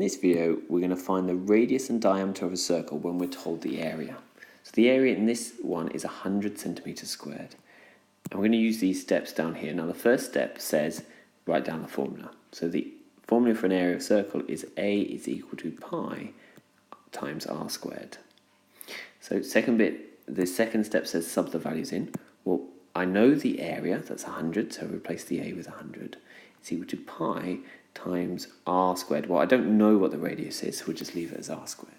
this video, we're going to find the radius and diameter of a circle when we're told the area. So the area in this one is 100 centimeters squared. And we're going to use these steps down here. Now the first step says, write down the formula. So the formula for an area of a circle is A is equal to pi times r squared. So second bit, the second step says sub the values in. Well, I know the area, that's 100, so replace the A with 100. It's equal to pi times r squared. Well, I don't know what the radius is, so we'll just leave it as r squared.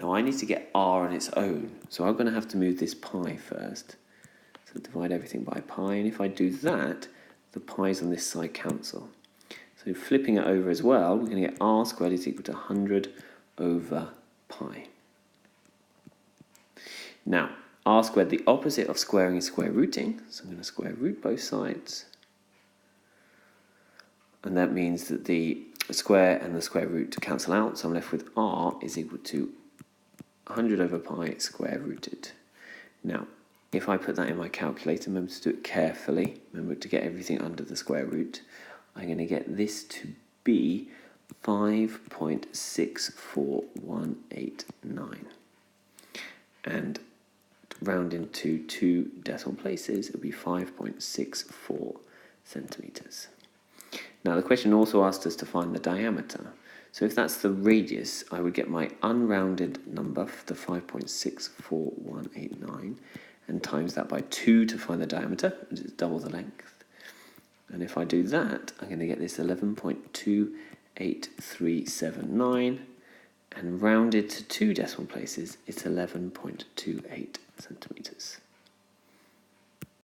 Now I need to get r on its own, so I'm going to have to move this pi first. So divide everything by pi, and if I do that, the pi's on this side cancel. So flipping it over as well, we're going to get r squared is equal to 100 over pi. Now, r squared, the opposite of squaring is square rooting, so I'm going to square root both sides. And that means that the square and the square root cancel out, so I'm left with r is equal to 100 over pi square rooted. Now, if I put that in my calculator, remember to do it carefully, remember to get everything under the square root, I'm going to get this to be 5.64189. And round into two decimal places, it would be 5.64 centimeters. Now the question also asked us to find the diameter. So if that's the radius, I would get my unrounded number, the 5.64189, and times that by 2 to find the diameter, which is double the length. And if I do that, I'm going to get this 11.28379, and rounded to two decimal places, it's 11.28 centimeters.